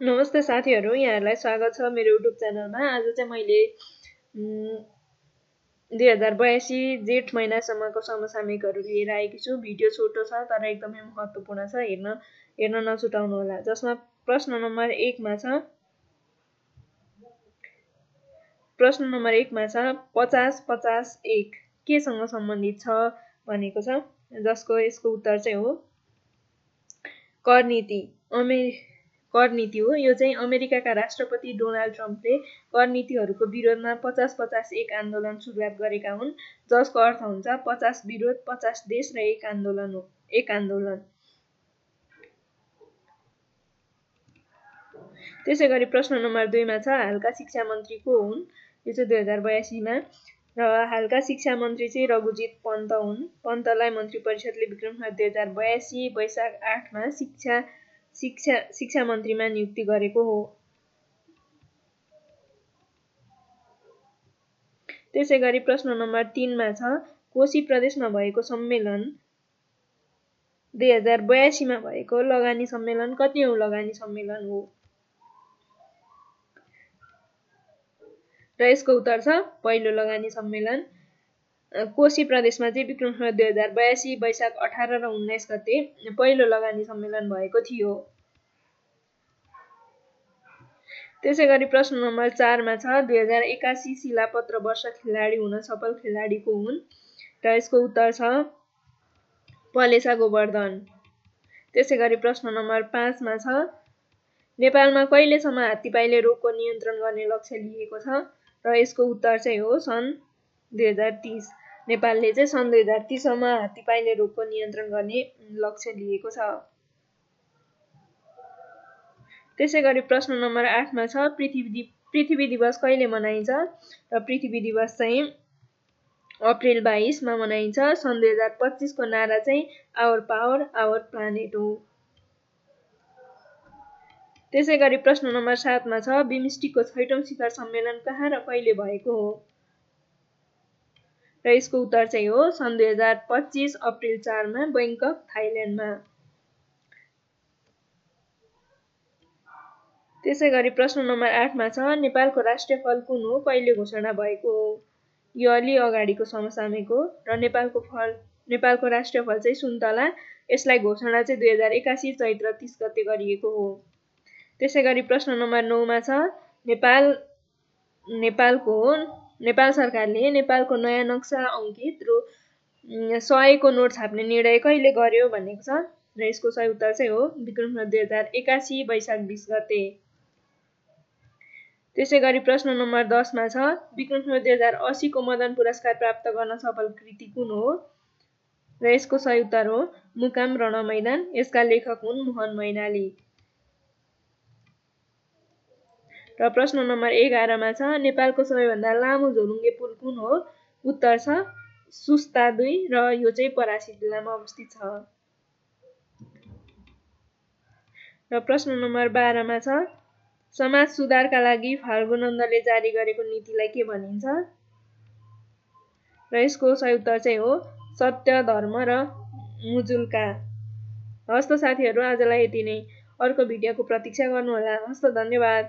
नमस्ते साथीहरु, यहाँहरुलाई स्वागत छ मेरो युट्युब च्यानलमा। आज चाहिँ मैले 2082 जेठ महिनासम्मको समसामयिकहरु लिएर आएकी छु। भिडियो छोटो छ तर एकदमै महत्त्वपूर्ण छ, हेर्न नछुटाउनु होला। जसमा प्रश्न नम्बर 1 मा छ 50 50 1 केसँग सम्बन्धित छ भनेको छ, जसको यसको उत्तर चाहिँ हो कर नीति हो। यो चाहिँ अमेरिकाका राष्ट्रपति डोनाल्ड ट्रम्पले कर नीतिहरूको विरोधमा 50-50 1 आन्दोलन सुरुवात गरेका हुन्, जसको अर्थ हुन्छ 50 विरोध 50 देश र एक आन्दोलन। त्यसैगरी प्रश्न नम्बर 2 मा छ हालका शिक्षा मन्त्री को हुन्? यो चाहिँ 2082 मा र हालका शिक्षा मन्त्री चाहिँ रघुजीत पन्त हुन्। पन्तलाई मन्त्री परिषदले विक्रम 2082 वैशाख 8 मा शिक्षा मन्त्रीमा नियुक्ति गरेको हो। त्यसैगरी प्रश्न नम्बर 3 मा छ कोशी प्रदेशमा भएको सम्मेलन 2082 मा भएको लगानी सम्मेलन कतिऔं लगानी सम्मेलन हो? र यसको उत्तर छ पहिलो लगानी सम्मेलन। कोशी प्रदेशमा चाहिँ विक्रम 2082 वैशाख 18 र 19 गते पहिलो लगानी सम्मेलन भएको थियो। त्यसैगरी प्रश्न नम्बर 4 मा छ 2081 शिलापत्र वर्ष खेलाडी हुन सफल खेलाडी को हुन्? र यसको उत्तर छ पलेसा गोवर्धन। त्यसैगरी प्रश्न नम्बर 5 मा छ नेपालमा कहिलेसम्म हात्तीपाइले रोगको नियन्त्रण गर्ने लक्ष्य लिएको छ? र यसको उत्तर चाहिँ हो सन् 2030। नेपालले चाहिँ सन् 2030 सम्म हात्तीपाइले रोगको नियन्त्रण गर्ने लक्ष्य लिएको छ। त्यसैगरी प्रश्न नम्बर 8 मा छ पृथ्वी दिवस कहिले मनाइन्छ? र पृथ्वी दिवस चाहिँ अप्रिल 22 मा मनाइन्छ। सन् 2025 को नारा चाहिँ आवर पावर आवर प्लानेट हो। त्यसैगरी प्रश्न नम्बर 7 मा छ बिमस्टेकको 6औं शिखर सम्मेलन कहाँ र कहिले भएको हो? र यसको उत्तर चाहिँ हो सन् 2025 अप्रिल 4 मा बैंकक थाइल्यान्डमा। त्यसैगरी प्रश्न नम्बर 8 मा छ नेपालको राष्ट्रिय फल कुन हो? कहिले घोषणा भएको हो? यो अलि अगाडिको समसामयिक हो र नेपालको राष्ट्रिय फल चाहिँ सुन्तला। यसलाई घोषणा चाहिँ 2081 चैत्र 30 गते गरिएको हो। त्यसैगरी प्रश्न नम्बर 9 मा छ नेपाल सरकारले नेपालको नयाँ नक्सा अंकित रु 100 को नोट छाप्ने निर्णय कहिले गर्यो भनेको छ? र यसको सही उत्तर चाहिँ हो विक्रम 2081 वैशाख 20 गते। त्यसैगरी प्रश्न नम्बर 10 मा छ विक्रम 2080 को मदन पुरस्कार प्राप्त गर्न सफल कृति कुन हो? र यसको सही उत्तर हो मुकाम रणमैदान। यसका लेखक हुन् मोहन मैनाली। र प्रश्न नम्बर 11 मा छ नेपालको सबैभन्दा लामो झोलुङ्गे पुल कुन हो? उत्तर छ सुस्ता 2 र यो चाहिँ परासी जिल्लामा अवस्थित छ। र प्रश्न नम्बर 12 मा छ समाज सुधारका लागि फाल्गु नन्दले जारी गरेको नीतिलाई के भनिन्छ? र यसको सही उत्तर चाहिँ हो सत्य, धर्म र मुजुल्का। हस्त साथीहरु, आजलाई यति नै। अर्को भिडियोको प्रतीक्षा गर्नुहोला। हस्त, धन्यवाद।